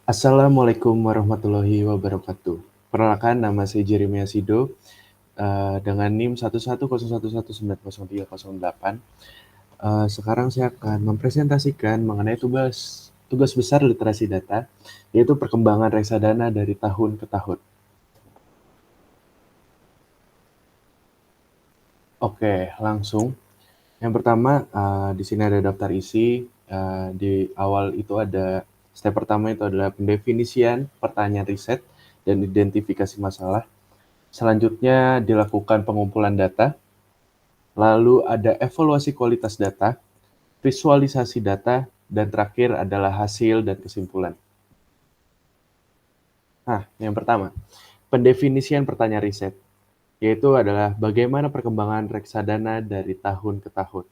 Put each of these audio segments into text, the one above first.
Assalamualaikum warahmatullahi wabarakatuh. Perkenalkan, nama saya Jeremy Asido, dengan NIM 11011919308. Sekarang saya akan mempresentasikan mengenai tugas besar literasi data, yaitu perkembangan reksadana dari tahun ke tahun. Oke, langsung. Yang pertama, di sini ada daftar isi. Di awal itu ada step pertama itu adalah pendefinisian pertanyaan riset dan identifikasi masalah. Selanjutnya dilakukan pengumpulan data, lalu ada evaluasi kualitas data, visualisasi data, dan terakhir adalah hasil dan kesimpulan. Nah, yang pertama, pendefinisian pertanyaan riset, yaitu adalah bagaimana perkembangan reksadana dari tahun ke tahun.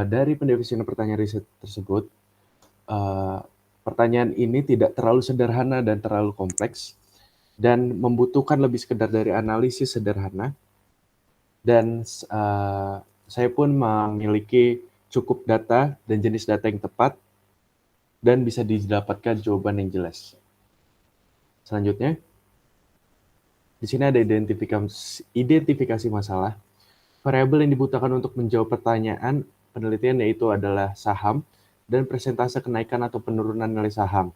Dari pendefinisian pertanyaan riset tersebut, pertanyaan ini tidak terlalu sederhana dan terlalu kompleks, dan membutuhkan lebih sekedar dari analisis sederhana. Dan saya pun memiliki cukup data dan jenis data yang tepat, dan bisa didapatkan jawaban yang jelas. Selanjutnya, di sini ada identifikasi masalah. Variabel yang dibutuhkan untuk menjawab pertanyaan penelitian yaitu adalah saham dan persentase kenaikan atau penurunan nilai saham.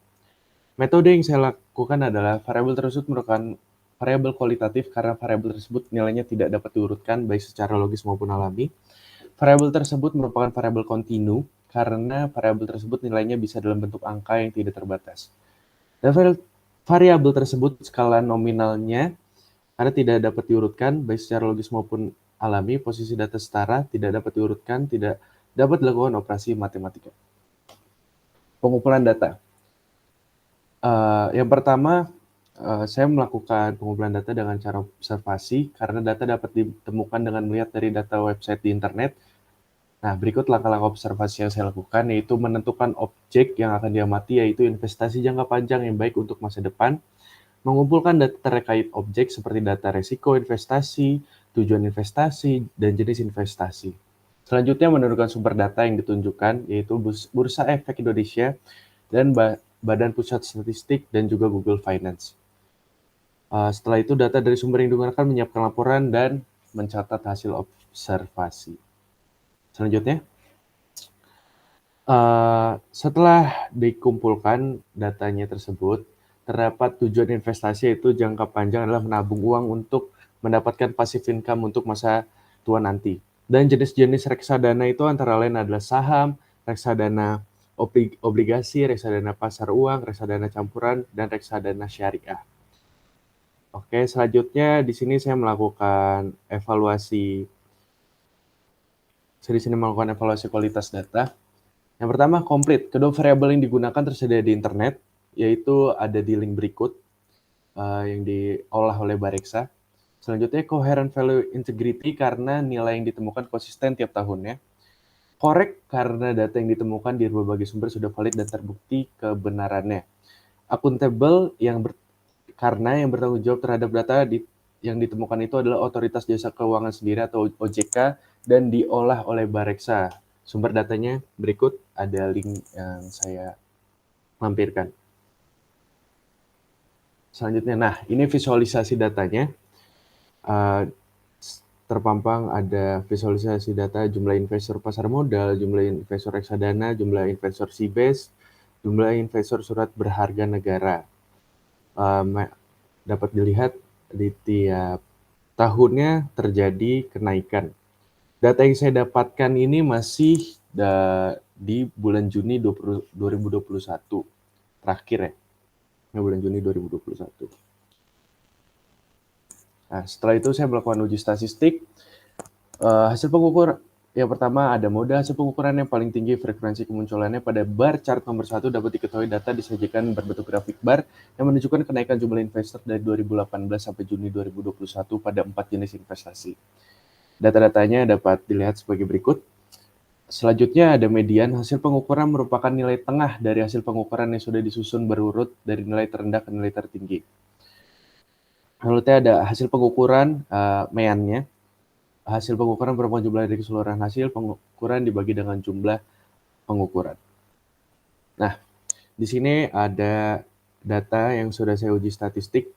Metode yang saya lakukan adalah variabel tersebut merupakan variabel kualitatif karena variabel tersebut nilainya tidak dapat diurutkan baik secara logis maupun alami. Variabel tersebut merupakan variabel kontinu karena variabel tersebut nilainya bisa dalam bentuk angka yang tidak terbatas. Dan variabel tersebut skala nominalnya karena tidak dapat diurutkan baik secara logis maupun alami, posisi data setara, tidak dapat diurutkan, tidak dapat dilakukan operasi matematika. Pengumpulan data. Yang pertama, saya melakukan pengumpulan data dengan cara observasi karena data dapat ditemukan dengan melihat dari data website di internet. Nah, berikut langkah-langkah observasi yang saya lakukan, yaitu menentukan objek yang akan diamati, yaitu investasi jangka panjang yang baik untuk masa depan, mengumpulkan data terkait objek seperti data resiko investasi, tujuan investasi, dan jenis investasi. Selanjutnya, menentukan sumber data yang ditunjukkan, yaitu Bursa Efek Indonesia dan Badan Pusat Statistik dan juga Google Finance. Setelah itu, data dari sumber yang digunakan menyiapkan laporan dan mencatat hasil observasi. Selanjutnya, setelah dikumpulkan datanya tersebut, terdapat tujuan investasi yaitu jangka panjang adalah menabung uang untuk mendapatkan passive income untuk masa tua nanti. Dan jenis-jenis reksadana itu antara lain adalah saham, reksadana obligasi, reksadana pasar uang, reksadana campuran, dan reksadana syariah. Oke, selanjutnya di sini saya melakukan evaluasi. Saya di sini melakukan evaluasi kualitas data. Yang pertama, komplit. Kedua variabel yang digunakan tersedia di internet, yaitu ada di link berikut yang diolah oleh Bareksa. Selanjutnya, coherent value integrity karena nilai yang ditemukan konsisten tiap tahunnya. Correct karena data yang ditemukan di berbagai sumber sudah valid dan terbukti kebenarannya. Accountable karena yang bertanggung jawab terhadap data yang ditemukan itu adalah Otoritas Jasa Keuangan sendiri atau OJK dan diolah oleh Bareksa. Sumber datanya berikut, ada link yang saya lampirkan. Selanjutnya, nah ini visualisasi datanya. Terpampang ada visualisasi data jumlah investor pasar modal, jumlah investor reksadana, jumlah investor CBES, jumlah investor surat berharga negara. Dapat dilihat di tiap tahunnya terjadi kenaikan. Data yang saya dapatkan ini masih di bulan Juni 2021 terakhir ya, bulan Juni 2021. Nah, setelah itu saya melakukan uji statistik. Hasil pengukur yang pertama ada mode hasil pengukuran yang paling tinggi frekuensi kemunculannya pada bar chart nomor 1 dapat diketahui data disajikan berbentuk grafik bar yang menunjukkan kenaikan jumlah investor dari 2018 sampai Juni 2021 pada 4 jenis investasi. Data-datanya dapat dilihat sebagai berikut. Selanjutnya ada median. Hasil pengukuran merupakan nilai tengah dari hasil pengukuran yang sudah disusun berurut dari nilai terendah ke nilai tertinggi. Lalu ada hasil pengukuran meannya. Hasil pengukuran merupakan jumlah dari keseluruhan hasil pengukuran pengukuran dibagi dengan jumlah pengukuran. Nah, di sini ada data yang sudah saya uji statistik,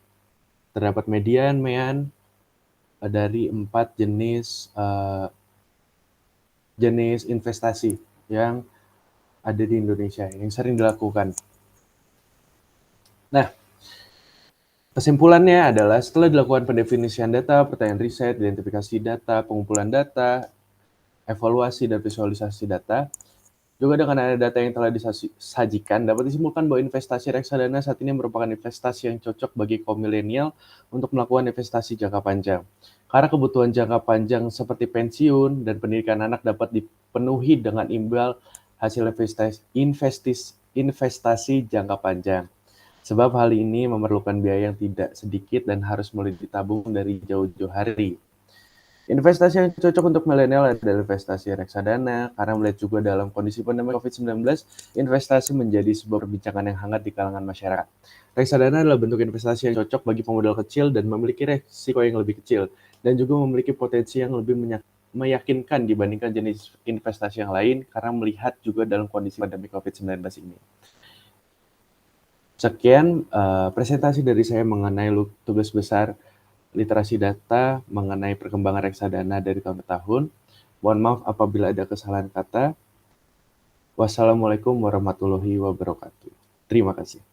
terdapat median, mean, dari 4 jenis investasi yang ada di Indonesia, yang sering dilakukan. Nah, kesimpulannya adalah setelah dilakukan pendefinisian data, pertanyaan riset, identifikasi data, pengumpulan data, evaluasi dan visualisasi data, juga dengan ada data yang telah disajikan, dapat disimpulkan bahwa investasi reksadana saat ini merupakan investasi yang cocok bagi kaum milenial untuk melakukan investasi jangka panjang. Karena kebutuhan jangka panjang seperti pensiun dan pendidikan anak dapat dipenuhi dengan imbal hasil investasi jangka panjang. Sebab hal ini memerlukan biaya yang tidak sedikit dan harus mulai ditabung dari jauh-jauh hari. Investasi yang cocok untuk milenial adalah investasi reksadana, karena melihat juga dalam kondisi pandemi COVID-19, investasi menjadi sebuah perbincangan yang hangat di kalangan masyarakat. Reksadana adalah bentuk investasi yang cocok bagi pemodal kecil dan memiliki risiko yang lebih kecil, dan juga memiliki potensi yang lebih meyakinkan dibandingkan jenis investasi yang lain, karena melihat juga dalam kondisi pandemi COVID-19 ini. Sekian presentasi dari saya mengenai tugas besar literasi data mengenai perkembangan reksadana dari tahun ke tahun. Mohon maaf apabila ada kesalahan kata. Wassalamualaikum warahmatullahi wabarakatuh. Terima kasih.